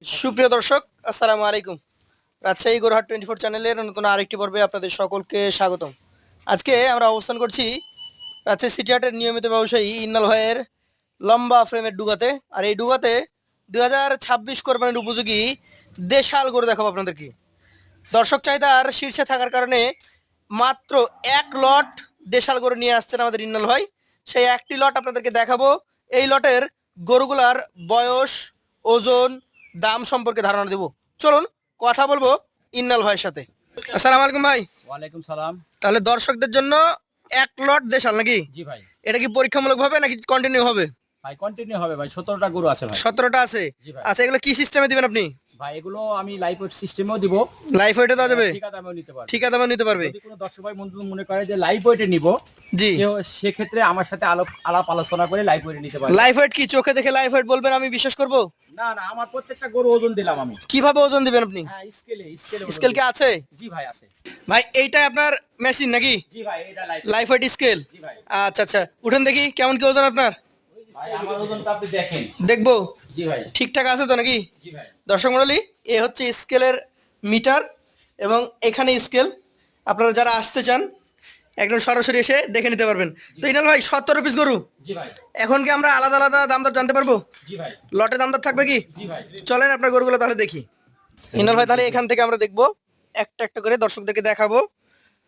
সুপ্রিয় দর্শক, আসসালামু আলাইকুম। রাজশাহী গরুহাট 24 চ্যানেলের নতুন আরেকটি পর্বে আপনাদের সকলকে স্বাগতম। আজকে আমরা অবস্থান করছি রাজশাহী সিটি হাটের নিয়মিত ব্যবসায়ী ইন্নাল ভাইয়ের লম্বা ফ্রেমের ডুগাতে। আর এই ডুগাতে 2026 কোরবানির উপযোগী দেশাল গরু দেখাবো আপনাদেরকে। দর্শক চাহিদার শীর্ষে থাকার কারণে মাত্র এক লট দেশাল গরু নিয়ে আসছেন আমাদের ইন্নাল ভাই। সেই একটি লট আপনাদেরকে দেখাবো। এই লটের গরুগুলার বয়স, ওজন, দাম সম্পর্কে ধারণা দেব। চলুন কথা বলবো ইন্নাল ভাইয়ের সাথে। আসসালামু আলাইকুম ভাই। ওয়ালাইকুম সালাম। তাহলে দর্শকদের জন্য এক লট দেশাল নাকি? জি ভাই। এটা কি পরীক্ষামূলক ভাবে নাকি কন্টিনিউ হবে? ভাই কন্টিনিউ হবে ভাই, 17টা গরু আছে ভাই। 17টা আছে। জি ভাই। আচ্ছা, এগুলো কি সিস্টেমে দিবেন আপনি? ভাই এগুলো আমি লাইভ ওয়েট সিস্টেমেও দিব। লাইফ ওয়েটে দেওয়া যাবে? ঠিকা দামেও নিতে পারবে। ঠিকা দামে নিতে পারবে? যদি কোনো দর্শক ভাই বন্ধু মনে করে যে লাইভ ওয়েটে নিব, জি। সেক্ষেত্রে আমার সাথে আলাপ আলোচনা করে লাইভ ওয়েটে নিতে পারবে। লাইফ ওয়েট কি চোখে দেখে লাইফ ওয়েট বলবেন আমি বিশ্বাস করব? না না, আমার প্রত্যেকটা গরু ওজন দিলাম আমি। কিভাবে ওজন দিবেন আপনি? হ্যাঁ, স্কেলে স্কেল কি আছে? জি ভাই আছে। ভাই এইটা আপনার মেশিন নাকি? জি ভাই, এটা লাইফ ওয়েট স্কেল? জি ভাই। আচ্ছা আচ্ছা, উঠেন দেখি কেমন কি ওজন আপনার। ভাই আমার ওজনটা আপনি দেখেন। দেখবো জি ভাই। ঠিকঠাক আছে তো নাকি? জি ভাই। দর্শক মণ্ডলী, এ হচ্ছে স্কেলের মিটার এবং এখানে স্কেল। আপনারা যারা আসতে চান একদম সরাসরি এসে দেখে নিতে পারবেন। তো ইনাল ভাই 17 পিস গরু, জি ভাই। এখন কি আমরা আলাদা আলাদা দাম দর জানতে পারবো? জি ভাই। লটে দাম দর থাকবে কি? জি ভাই। চলেন আপনার গরুগুলো তাহলে দেখি। ইনাল ভাই তাহলে এখান থেকে আমরা দেখবো, একটা একটা করে দর্শকদেরকে দেখাবো।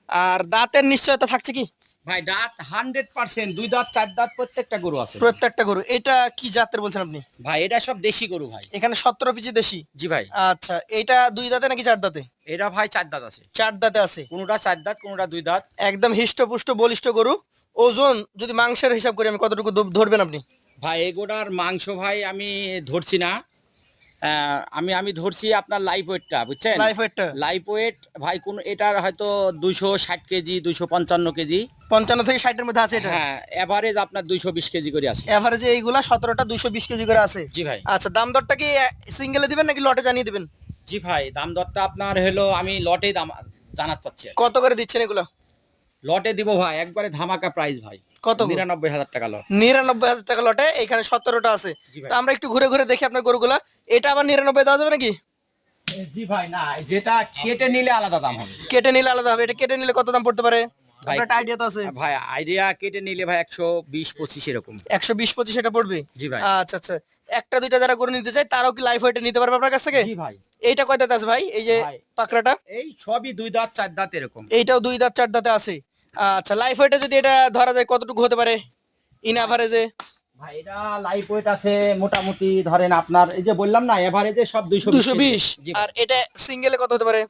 আর দাঁতের নিশ্চয়তা থাকছে কি? ভাই দাঁত 100%, দুই দাঁত চার দাঁত প্রত্যেকটা গরু আছে। প্রত্যেকটা গরু। এটা কি জাতের বলছেন আপনি? ভাই এটা সব দেশি গরু ভাই। এখানে 17 পিসি দেশি। জি ভাই। আচ্ছা, এটা দুই দাঁতে নাকি চার দাঁতে? এটা ভাই চার দাঁত আছে। চার দাঁতে আছে। কোনোটা চার দাঁত, কোনোটা দুই দাঁত। একদম হিষ্টপুষ্ট বলিষ্ঠ গরু। ওজন যদি মাংসের হিসাব করি আমি কতটুকু ধরবেন আপনি? ভাই এগোটার মাংস ভাই আমি ধরছি না, আমি ধরছি আপনার লাইভ ওয়েটটা, বুঝছেন? লাইফ ওয়েটটা লাইভ ওয়েট ভাই কোন এটার হয়তো 260 কেজি, 255 কেজি। 55 থেকে 60 এর মধ্যে আছে এটা। হ্যাঁ, এভারেজ আপনার 220 কেজি করে আছে। এভারেজে এইগুলা 17টা 220 কেজি করে আছে। জি ভাই। আচ্ছা, দাম দরটা কি সিঙ্গেলে দিবেন নাকি লটে জানিয়ে দিবেন? জি ভাই, দাম দরটা আপনার হলো আমি লটেই দাম জানাতে চাচ্ছি। কত করে দিচ্ছেন এগুলো? লটে দিব ভাই একবারে ধামাকা প্রাইস ভাই। কত? 99,000 টাকা লট। 99,000 টাকা লটে, এখানে 17টা আছে। জি ভাই। তো আমরা একটু ঘুরে ঘুরে দেখি আপনার গরুগুলা। এটা আবার 99 দেওয়া যাবে নাকি? জি ভাই, না যেটা কেটে নিলে আলাদা দাম হবে। কেটে নিলে আলাদা হবে। এটা কেটে নিলে কত দাম পড়তে পারে? ভাই আপনার আইডিয়া তো আছে? ভাই আইডিয়া কেটে নিলে ভাই 120-25 এরকম। 120-25 এটা পড়বে। জি ভাই। আচ্ছা আচ্ছা, একটা দুইটা যারা গরু নিতে চায় তারাও কি লাইফ ওয়েটে নিতে পারবে আপনার কাছ থেকে? জি ভাই। এইটা কয় দাঁত আছে ভাই, এই যে ভাই পাকড়াটা? এই সবই দুই দাঁত চার দাঁত এরকম। এইটাও দুই দাঁত চার দাঁতে আছে। আচ্ছা, লাইফ ওয়েটে যদি এটা ধরা যায় কতটুকু হতে পারে ইন এভারেজে? ভাই এটা লাইফ ওয়েট আছে মোটামুটি ধরেন আপনার এই যে বললাম না এভারেজে সব 220। জি। আর এটা সিঙ্গেলে কত হতে পারে?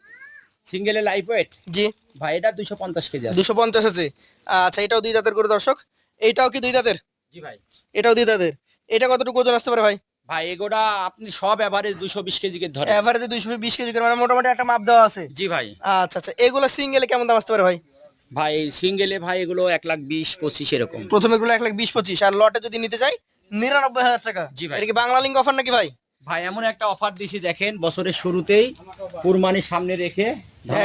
সিঙ্গেলে লাইফ ওয়েট জি, ভাই এটা 250 কেজি আছে। 250 আছে। আচ্ছা, এটাও দুই দাঁতের করে দর্শক। এইটাও কি দুই দাঁতের? জি ভাই। এটাও দুই দাঁতের। এটা কতটুকু ওজন আসতে পারে ভাই? ভাই এগোটা আপনি সব এভারেজ 220 কেজি কে ধরে। এভারেজে 220 কেজি করে, মানে মোটামুটি একটা মাপ দেওয়া আছে। জি ভাই। আচ্ছা আচ্ছা, এগুলো সিঙ্গেলে কেমন দাম আসতে পারে ভাই? ভাই সিঙ্গেলে ভাই এগুলো 1,20,25 এরকম। প্রথমে এগুলো 1,20,25, আর লটে যদি নিতে চাই 99,000 টাকা। জি ভাই। এটা কি বাংলা লিঙ্ক অফার নাকি ভাই? ভাই এমন একটা অফার দিছি দেখেন, বছরের শুরুতেই কুরবানির সামনে রেখে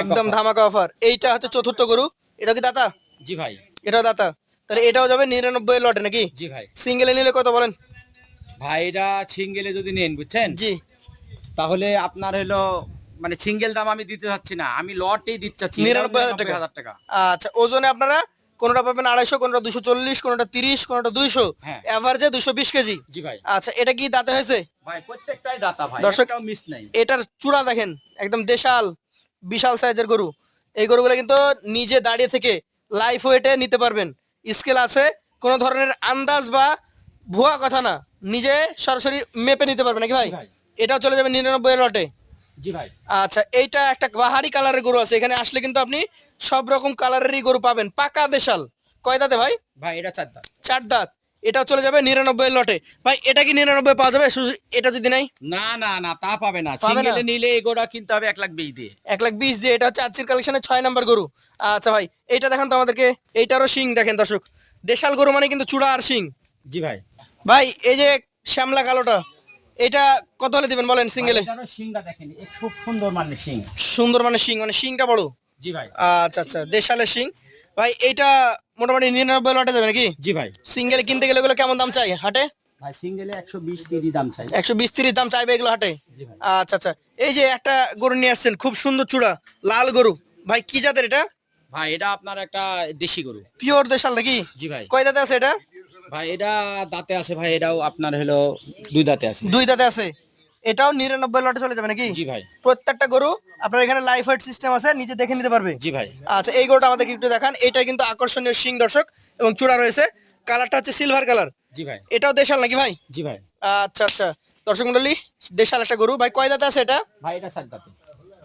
একদম ধামাকা অফার। এইটা হচ্ছে চতুর্থ গরু। এটা কি দাতা? জি ভাই। এটাও দাতা। তাহলে এটাও যাবে 99 লটে নাকি? জি ভাই। সিঙ্গেলে নিলে কত বলেন? ভাই এটা সিঙ্গেলে যদি নেন বুঝছেন, জি। তাহলে আপনার হলো মানে সিঙ্গেল দাম আমি দিতে চাচ্ছি না, আমি লটেই দিতে চাচ্ছি 99,000 টাকা। আচ্ছা, ওজনে আপনারা কোনটা পাবেন 250, কোনটা 240, কোনটা 30, কোনটা 200। হ্যাঁ। এভারেজে 220 কেজি। জি ভাই। আচ্ছা, এটা কি দাঁতে হয়েছে? ভাই প্রত্যেকটাই দাতা ভাই, দর্শক, একটাও মিস নাই। এটার চূড়া দেখেন, একদম দেশাল বিশাল সাইজের গরু। এই গরুগুলো কিন্তু নিজে দাঁড়িয়ে থেকে লাইফ ওয়েটে নিতে পারবেন। স্কেল আছে, কোনো ধরনের আন্দাজ বা ভুয়া কথা না, নিজে সরাসরি মেপে নিতে পারবেন নাকি ভাই? জি ভাই। এটাও চলে যাবে 99 লটে। জি ভাই। আচ্ছা, এইটা একটা বাহারি কালারের গরু আছে। এখানে আসলে কিন্তু আপনি সব রকম কালারেরই গরু পাবেন। পাকা দেশাল। কয় দাঁতে ভাই? ভাই এটা চার দাঁত। চার দাঁত। এটাও চলে যাবে 99 লটে। ভাই এটা কি 99 পাওয়া যাবে শুধু এটা যদি নাই? না না না, তা পাবে না। পাবে না? সিঙ্গেলে নিলে এগোটা কিনতে হবে 1,20,000 দিয়ে। 1,20,000 দিয়ে। এটা হচ্ছে আজকের কালেকশনের 6 নাম্বার গরু। আচ্ছা ভাই, এইটা দেখেন তো আমাদেরকে। এইটারও শিং দেখেন দর্শক। দেশাল গরু মানে কিন্তু চূড়া আর শিং। জি ভাই। ভাই এই যে শ্যামলা কালোটা, এটা কত হলে দিবেন বলেন সিঙ্গেলে? এটারও শিংটা দেখেন, খুব সুন্দর মানে শিং। সুন্দর মানে শিং, মানে শিংটা বড়। জি ভাই। আচ্ছা আচ্ছা, দেশালের শিং। ভাই এইটা মোটামুটি 99 লটে যাবে নাকি? জি ভাই। সিঙ্গেল কিনতে গেলে এগুলো কেমন দাম চাই হাটে? ভাই সিঙ্গেলে 120-30 দাম চাই। 120-30 দাম চাইবে এগুলো হাটে? জি ভাই। আচ্ছা আচ্ছা। এই যে একটা গরু নিয়ে আসছেন, খুব সুন্দর চূড়া, লাল গরু, ভাই কি জাতের এটা? ভাই এটা আপনার একটা দেশি গরু। পিওর দেশাল নাকি? জি ভাই। কয় দাঁতে আছে এটা? ভাই এটা দাঁতে আছে ভাই, এটাও আপনার হলো 2 দাঁতে আছে। 2 দাঁতে আছে। এটাও 99 লটে চলে যাবে নাকি? জি ভাই। প্রত্যেকটা গরু আপনার এখানে লাইফ ওয়েট সিস্টেম আছে, নিজে দেখে নিতে পারবে। জি ভাই। আচ্ছা, এই গরুটা আমাদেরকে একটু দেখান। এটা কিন্তু আকর্ষণীয় শিং দর্শক, এবং চূড়া রয়েছে, কালারটা হচ্ছে সিলভার কালার। জি ভাই। এটাও দেশাল নাকি ভাই? জি ভাই। আচ্ছা আচ্ছা। দর্শক মন্ডলী, দেশাল একটা গরু। ভাই কয় দাঁতে আছে এটা? ভাই এটা 7 দাঁতে।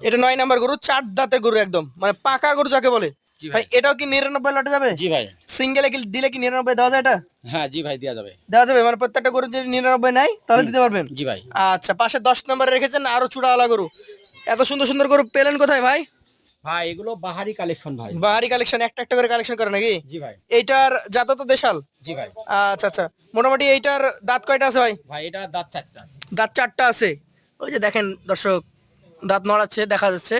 এটা 9 নাম্বার গরু, 4 দাঁতের গরু, একদম মানে পাকা গরু যাকে বলে। জি ভাই ভাই। এটাও কি 99 লটে যাবে? জি ভাই। সিঙ্গেলে কি দিলে কি 99 দেওয়া যায় এটা? হ্যাঁ জি ভাই, দেওয়া যাবে। দেওয়া যাবে, মানে প্রত্যেকটা গরু যদি 99 নেয় তাহলে দিতে পারবেন? জি ভাই। আচ্ছা, পাশে 10 নম্বরে রেখেছেন আরো চূড়াওয়ালা গরু। এত সুন্দর সুন্দর গরু পেলেন কোথায় ভাই? ভাই এগুলো বাহারি কালেকশন ভাই। বাহারি কালেকশন, একটা একটা করে কালেকশন করে নাকি? জি ভাই। এইটার জাত তো দেশাল? জি ভাই। আচ্ছা আচ্ছা। মোটামুটি এইটার দাঁত কয়টা আছে ভাই? ভাই এটা দাঁত 4টা। দাঁত 4টা আছে। ওই যে দেখেন দর্শক, দাঁত নড়াচ্ছে, দেখা যাচ্ছে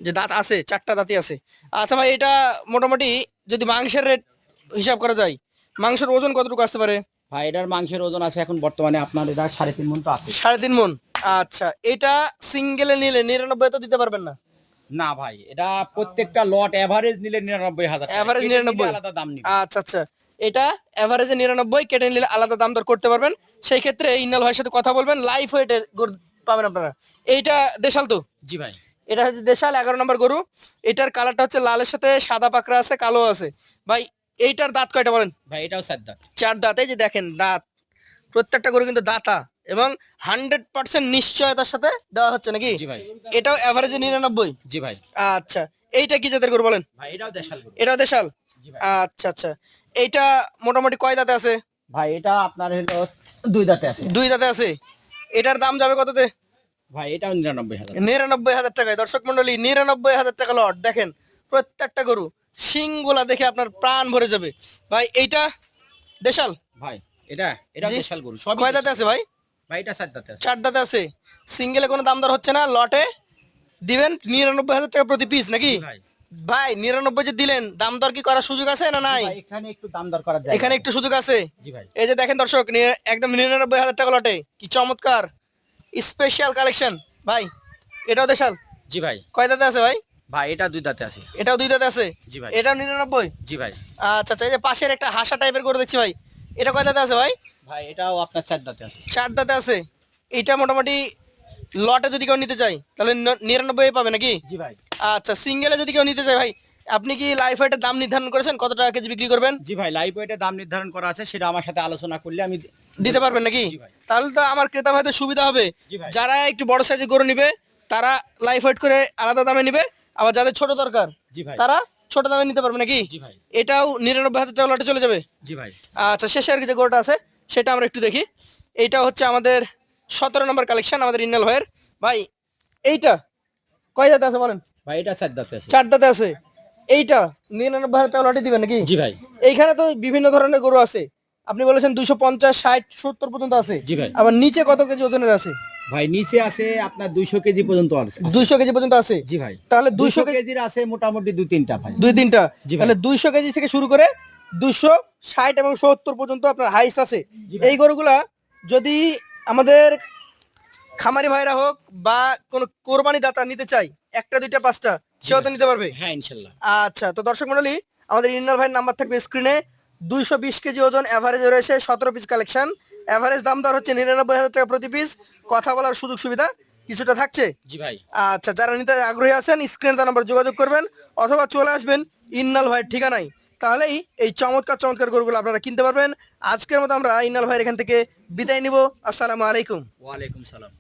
যে দাঁত আছে, 4টা দাঁতই আছে। আচ্ছা ভাই, এটা মোটামুটি যদি মাংসের রেট হিসাব করা যায়, মাংসের ওজন কতটুকু আসতে পারে? ভাই এটার মাংসের ওজন আছে এখন বর্তমানে আপনার এটা 3.5 মণ তো আছে। 3.5 মণ। আচ্ছা, এটা সিঙ্গেলে নিলে 99 তো দিতে পারবেন না? না ভাই, এটা প্রত্যেকটা লট এভারেজ নিলে 99,000 টাকা। এভারেজ কেটে নিলে 99? আলাদা দাম নিবে। আচ্ছা আচ্ছা। এটা এভারেজে 99, কেটে নিলে আলাদা দাম দর করতে পারবেন। সেই ক্ষেত্রে ইন্নাল ভাইয়ের সাথে কথা বলবেন, লাইফ ওয়েটের গরু পাবেন আপনারা। এইটা দেশাল তো? জি ভাই। এটা হচ্ছে দেশাল, 11 নম্বর গরু। এটার কালারটা হচ্ছে লালের সাথে সাদা পাকড়া আছে, কালো আছে। ভাই এইটার দাঁত কয়টা বলেন? ভাই এটাও 7 দাঁত। 4 দাঁত। এই যে দেখেন দাঁত, প্রত্যেকটা গরু কিন্তু দাঁতা, এবং 100% নিশ্চয়তার সাথে দেওয়া হচ্ছে নাকি? জি ভাই। এটাও এভারেজে 99? জি ভাই। আচ্ছা, এইটা কি জাতের গরু বলেন? ভাই এটাও দেশাল গরু। এটাও দেশাল? জি ভাই। আচ্ছা আচ্ছা। এইটা মোটামুটি কয় দাঁতে আছে? ভাই এটা আপনার হলো 2 দাঁতে আছে। 2 দাঁতে আছে। এটার দাম যাবে কততে? ভাই এটাও 99,000। 99,000 টাকায়। দর্শক মন্ডলী, 99,000 টাকা লট। দেখেন প্রত্যেকটা গরু, শিংগুলা দেখে আপনার প্রাণ ভরে যাবে। ভাই এইটা দেশাল? ভাই এটা জি। দেশাল গরু। সব কয় দাঁতে আছে ভাই? ভাই এটা 7 দাঁতে আছে। 4 দাঁতে আছে। সিঙ্গেলে কোনো দাম দর হচ্ছে না, লটে দিবেন 99,000 টাকা প্রতি পিস নাকি? জি ভাই। ভাই 99 যে দিলেন, দাম দর কি করার সুযোগ আছে না নাই? ভাই এখানে একটু দাম দর করা যায়। এখানে একটু সুযোগ আছে। জি ভাই। এই যে দেখেন দর্শক, একদম 99,000 টাকা লটে, কি চমৎকার স্পেশাল কালেকশন। ভাই এটাও দেশাল? জি ভাই। কয় দাঁতে আছে ভাই? ভাই এটা 2 দাঁতে আছে। এটাও 2 দাঁতে আছে? জি ভাই। এটাও 99? জি ভাই। আচ্ছা আচ্ছা। এই যে পাশের একটা হাসা টাইপের করে দেখছি ভাই, এটা কয় দাঁতে আছে ভাই? ভাই এটাও আপনার 4 দাঁতে আছে। 4 দাঁতে আছে। এটা মোটামুটি লটে যদি কেউ নিতে চাই তাহলে 99 পাবে নাকি? জি ভাই। আচ্ছা, সিঙ্গেলে যদি কেউ নিতে চায় ভাই, আপনি কি লাইফ ওয়েটের দাম নির্ধারণ করেছেন কত টাকা কেজি বিক্রি করবেন? জি ভাই, লাইভ ওয়েটের দাম নির্ধারণ করা আছে, সেটা আমার সাথে আলোচনা করলে আমি দিতে পারবেন নাকি? জি ভাই। তাহলে তো আমার ক্রেতা ভাইদের সুবিধা হবে। জি ভাই। যারা একটু বড় সাইজের গরু নিবে তারা লাইফ ওয়েট করে আলাদা দামে নিবে, আবার যাদের ছোট দরকার জি ভাই। তারা ছোট দামে নিতে পারবে নাকি? জি ভাই। এটাও 99,000 টাকা লটে চলে যাবে? জি ভাই। আচ্ছা, শেষে আর কি যে গরুটা আছে সেটা আমরা একটু দেখি। এইটা হচ্ছে আমাদের 17 নম্বর কালেকশন আমাদের ইন্নাল ভাইয়ের। ভাই এইটা কয় দাঁতে আছে বলেন? ভাই এটা 4 দাঁতে আছে। 4 দাঁতে আছে। এইটা 99,000 টাকা লটে দিবেন নাকি? জি ভাই। এইখানে তো বিভিন্ন ধরনের গরু আছে, আপনি বলেছেন 250, 60, 70 পর্যন্ত আছে। জি ভাই। আবার নিচে কত কেজি ওজনের আছে? ভাই নিচে আছে আপনার 200 কেজি পর্যন্ত আছে। 200 কেজি পর্যন্ত আছে? জি ভাই। তাহলে 200 200 কেজির আছে মোটামুটি 2-3টা ভাই। 2-3টা। জি ভাই। তাহলে 200 কেজি থেকে শুরু করে 260 এবং 70 পর্যন্ত আপনার হাইস আছে। জি ভাই। এই গরুগুলা যদি আমাদের খামারি ভাইরা হোক বা কোন কোরবানি দাতা নিতে চাই, একটা দুইটা পাঁচটা, সেও তো নিতে পারবে? হ্যাঁ ইনশাল্লাহ। আচ্ছা, তো দর্শক মন্ডলী, আমাদের ইন্নাল ভাইয়ের নাম্বার থাকবে স্ক্রিনে। 220 কেজি ওজন, এভারেজে রয়েছে 17 পিস কালেকশন। এভারেজ দাম দর হচ্ছে 99,000 টাকা প্রতি পিস। কথা বলার সুযোগ সুবিধা কিছুটা থাকছে। জি ভাই। আচ্ছা, যারা নিতে আগ্রহী আছেন স্ক্রিনে তার নাম্বার যোগাযোগ করবেন, অথবা চলে আসবেন ইন্নাল ভাইয়ের ঠিকানায়। তাহলেই এই চমৎকার চমৎকার গরুগুলো আপনারা কিনতে পারবেন। আজকের মতো আমরা ইন্নাল ভাইয়ের এখান থেকে বিদায় নিব। আসসালামু আলাইকুম। ওয়ালাইকুম সালাম।